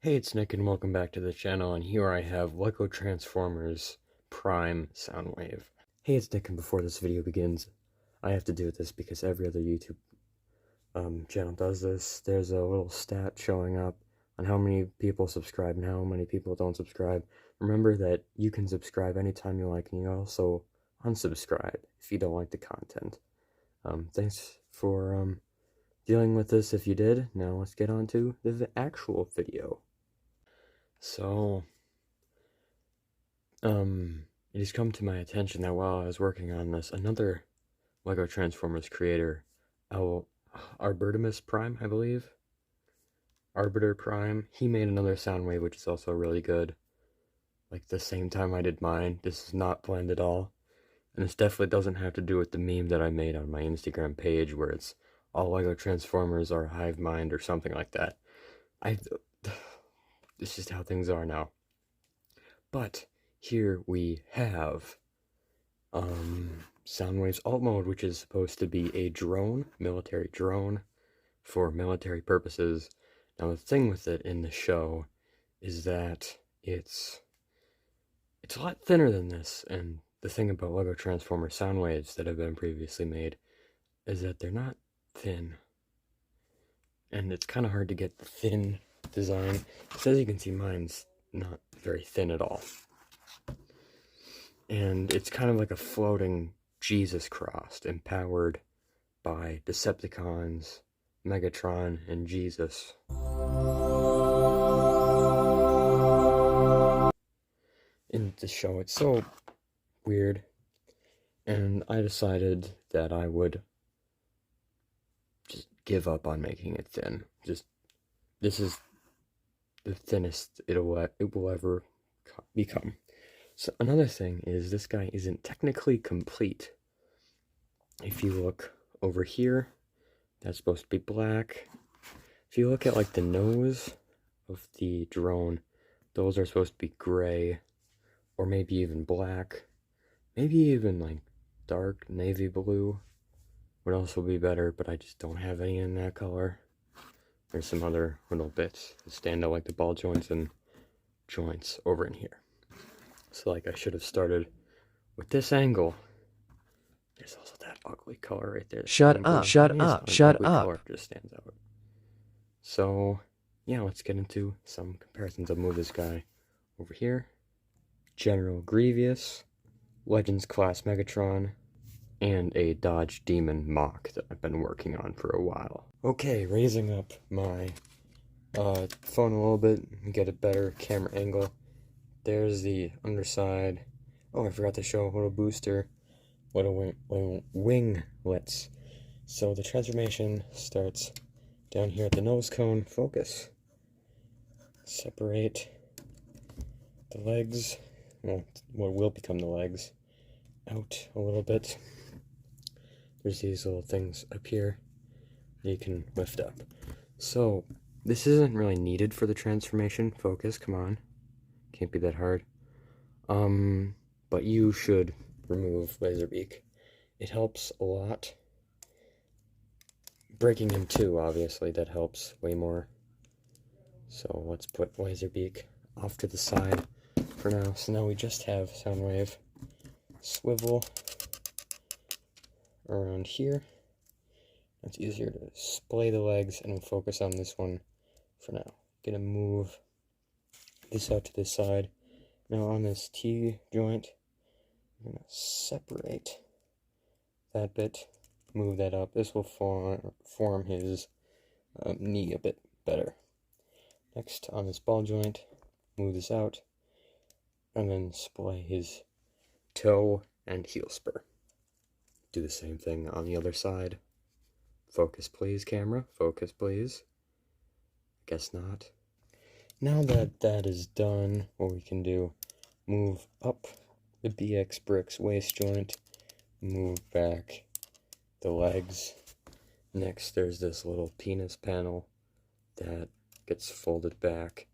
Hey, it's Nick and welcome back to the channel, and here I have Lego Transformers Prime Soundwave. Hey, it's Nick, and before this video begins, I have to do this because every other YouTube channel does this. There's a little stat showing up on how many people subscribe and how many people don't subscribe. Remember that you can subscribe anytime you like, and you also unsubscribe if you don't like the content. Thanks for dealing with this if you did. Now let's get on to the actual video. So, it has come to my attention that while I was working on this, another Lego Transformers creator, Arbitrimus Prime, I believe, Arbiter Prime, he made another Soundwave, which is also really good. Like the same time I did mine. This is not planned at all, and this definitely doesn't have to do with the meme that I made on my Instagram page, where it's all Lego Transformers are hive mind or something like that. It's just how things are now. But here we have Soundwave's alt mode, which is supposed to be a drone, military drone, for military purposes. Now the thing with it in the show is that it's a lot thinner than this, and the thing about Lego Transformer Soundwaves that have been previously made is that they're not thin. And it's kind of hard to get the thin design. So as you can see, mine's not very thin at all. And it's kind of like a floating Jesus cross, empowered by Decepticons, Megatron, and Jesus. In the show, it's so weird, and I decided that I would just give up on making it thin. This is the thinnest it will ever become. So another thing is this guy isn't technically complete. If you look over here, that's supposed to be black. If you look at like the nose of the drone, those are supposed to be gray, or maybe even black, maybe even like dark navy blue would also be better, but I just don't have any in that color. There's some other little bits that stand out, like the ball joints and joints over in here. So like I should have started with this angle. There's also that ugly color right there. Shut up, shut up, shut up. Color just stands out. So yeah, let's get into some comparisons. I'll move this guy over here. General Grievous, Legends Class Megatron, and a Dodge Demon Mach that I've been working on for a while. Okay, raising up my phone a little bit and get a better camera angle. There's the underside. Oh, I forgot to show a little booster, little winglets. So the transformation starts down here at the nose cone. Focus. Separate the legs, well, what will become the legs, out a little bit. There's these little things up here that you can lift up. So this isn't really needed for the transformation. Focus, come on. Can't be that hard. But you should remove Laserbeak. It helps a lot. Breaking him too, obviously, that helps way more. So let's put Laserbeak off to the side for now. So now we just have Soundwave. Swivel around here. It's easier to splay the legs, and we'll focus on this one for now. Gonna move this out to this side. Now on this T joint, I'm gonna separate that bit, move that up. This will form his knee a bit better. Next, on this ball joint, move this out, and then splay his toe and heel spur. Do the same thing on the other side. Focus please, camera. Focus please. Guess not. Now that that is done, what we can do, move up the BX Bricks waist joint, move back the legs. Next, there's this little penis panel that gets folded back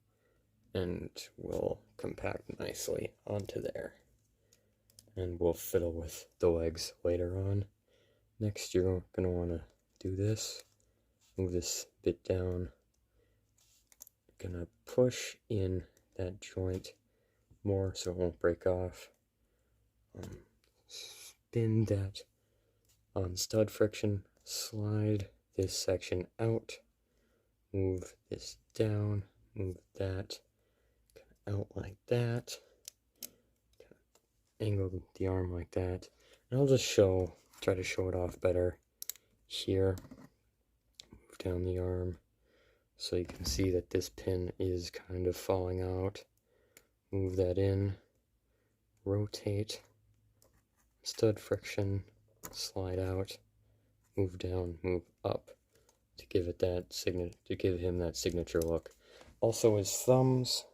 and will compact nicely onto there. And we'll fiddle with the legs later on. Next, you're going to want to do this. Move this bit down. gonna push in that joint more so it won't break off. Spin that on stud friction, slide this section out, move this down, move that out like that, angle the arm like that, and I'll just try to show it off better here. Move down the arm so you can see that this pin is kind of falling out. Move that in, rotate, stud friction, slide out, move down, move up to give it that him that signature look. Also his thumbs,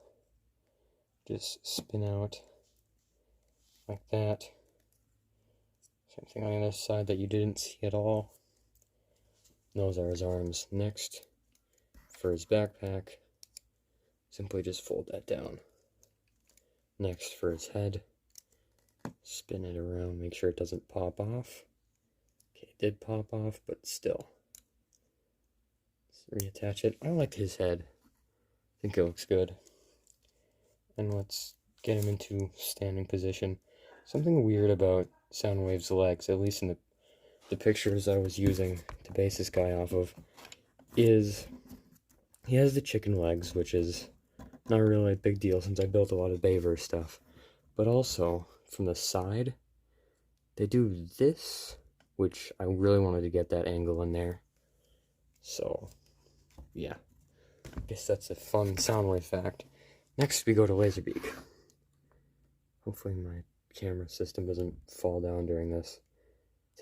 just spin out like that. Same thing on the other side that you didn't see at all. And those are his arms. Next, for his backpack, simply just fold that down. Next, for his head, spin it around, make sure it doesn't pop off. Okay, it did pop off, but still. Let's reattach it. I like his head. I think it looks good. And let's get him into standing position. Something weird about SOUNDWAVE's legs, at least in the pictures I was using to base this guy off of, is he has the chicken legs, which is not really a big deal since I built a lot of Beaver stuff. But also, from the side, they do this, which I really wanted to get that angle in there. So, yeah. I guess that's a fun SOUNDWAVE fact. Next, we go to Laserbeak. Hopefully my camera system doesn't fall down during this.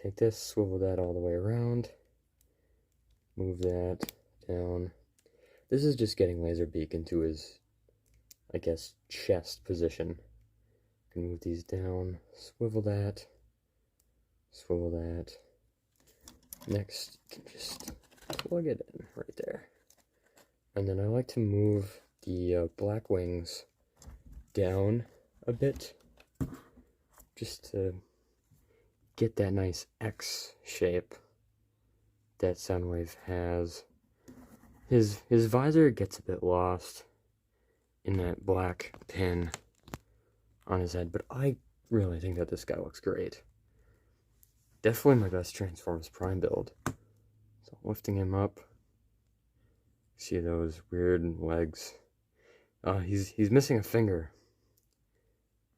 Take this, swivel that all the way around. Move that down. This is just getting Laserbeak into his, I guess, chest position. You can move these down, swivel that. Next, you can just plug it in right there. And then I like to move the black wings down a bit, just to get that nice X shape that SOUNDWAVE has. His visor gets a bit lost in that black pin on his head, but I really think that this guy looks great. Definitely my best Transformers Prime build. So lifting him up, see those weird legs. He's missing a finger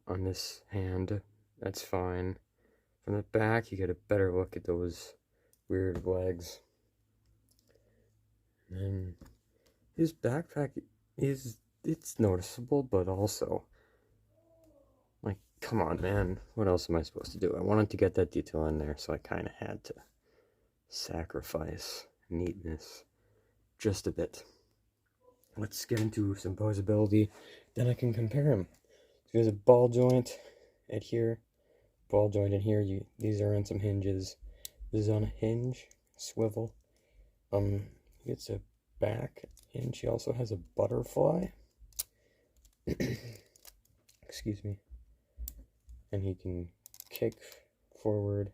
on this hand. That's fine. From the back, you get a better look at those weird legs. And then his backpack it's noticeable, but also, like, come on, man. What else am I supposed to do? I wanted to get that detail in there, so I kind of had to sacrifice neatness just a bit. Let's get into some posability, then I can compare him. So he has a ball joint at here, ball joint in here. These are on some hinges. This is on a hinge, swivel. He gets a back hinge. He also has a butterfly. Excuse me. And he can kick forward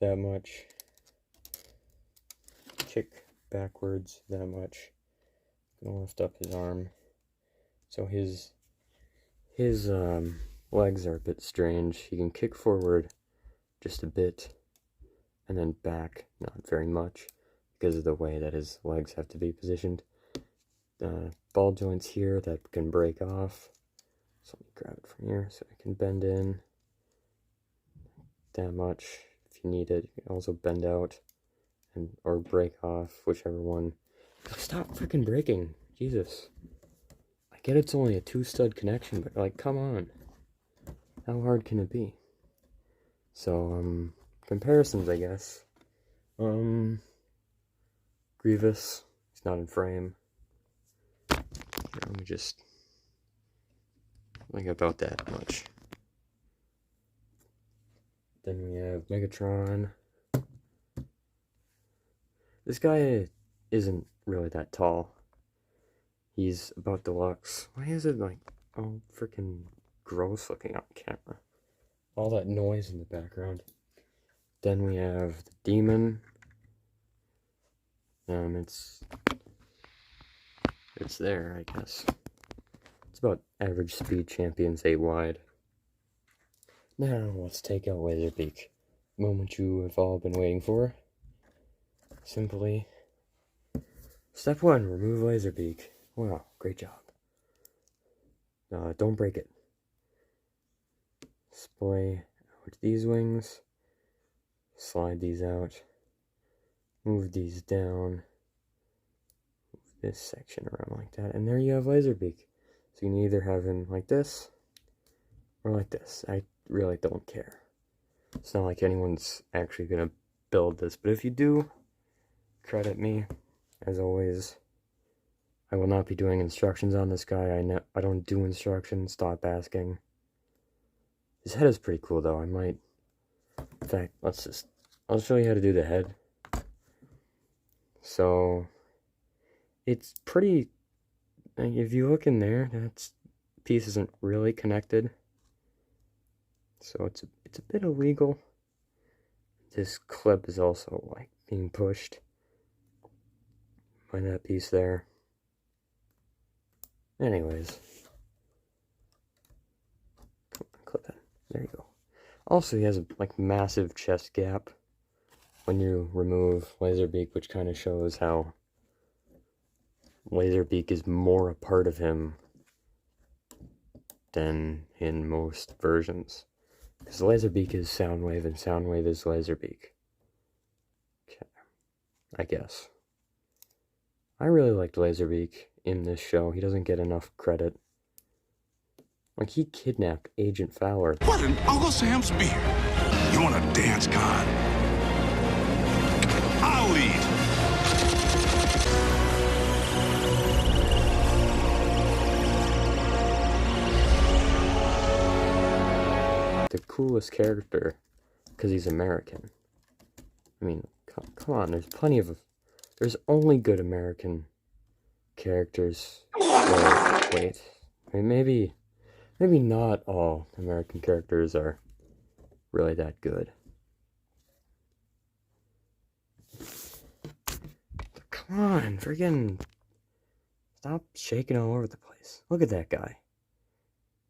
that much, kick backwards that much. Gonna lift up his arm. So his legs are a bit strange. He can kick forward just a bit, and then back not very much because of the way that his legs have to be positioned. Ball joints here that can break off. So let me grab it from here so I can bend in that much if you need it. You can also bend out or break off, whichever one. Stop freaking breaking. Jesus. I get it's only a 2-stud connection, but like, come on. How hard can it be? So, comparisons, I guess. Grievous. He's not in frame. Here, let me just think about that much. Then we have Megatron. This guy isn't really that tall. He's about deluxe. Why is it like all freaking gross looking on camera? All that noise in the background. Then we have the Demon. it's there, I guess. It's about average speed champions 8 wide. Now, let's take out Laserbeak. Moment you have all been waiting for. Simply, step 1, remove Laserbeak. Wow, great job. Don't break it. Splay out these wings. Slide these out. Move these down. Move this section around like that. And there you have Laserbeak. So you can either have him like this, or like this. I really don't care. It's not like anyone's actually going to build this, but if you do, credit me. As always, I will not be doing instructions on this guy. I don't do instructions, stop asking. His head is pretty cool though. I might, in fact, I'll show you how to do the head. So, it's pretty, if you look in there, that piece isn't really connected. So it's a bit illegal. This clip is also like being pushed by that piece there. Anyways, clip that. There you go. Also, he has a like massive chest gap when you remove Laserbeak, which kind of shows how Laserbeak is more a part of him than in most versions. Because Laserbeak is Soundwave, and Soundwave is Laserbeak. Okay, I guess. I really liked Laserbeak in this show. He doesn't get enough credit. Like, he kidnapped Agent Fowler. What in Uncle Sam's beer? You want a dance, Con? I'll lead. The coolest character, because he's American. I mean, come on, there's only good American characters. Wait, I mean, maybe not all American characters are really that good. Come on, friggin' stop shaking all over the place. Look at that guy.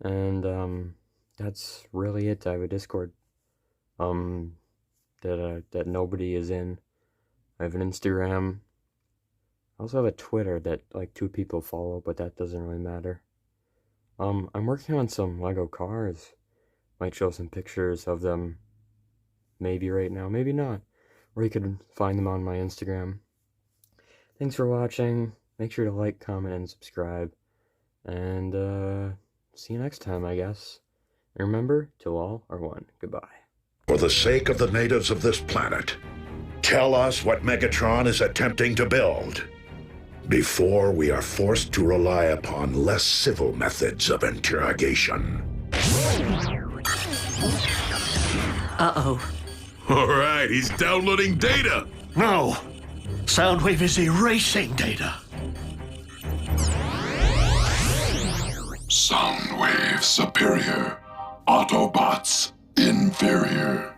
And, that's really it. I have a Discord, that nobody is in. I have an Instagram. I also have a Twitter that, like, 2 people follow, but that doesn't really matter. I'm working on some Lego cars. Might show some pictures of them. Maybe right now, maybe not. Or you could find them on my Instagram. Thanks for watching. Make sure to like, comment, and subscribe. And, see you next time, I guess. And remember, till all are one. Goodbye. For the sake of the natives of this planet, tell us what Megatron is attempting to build, before we are forced to rely upon less civil methods of interrogation. Uh-oh. All right, he's downloading data. No! Soundwave is erasing data. Soundwave superior. Autobots inferior.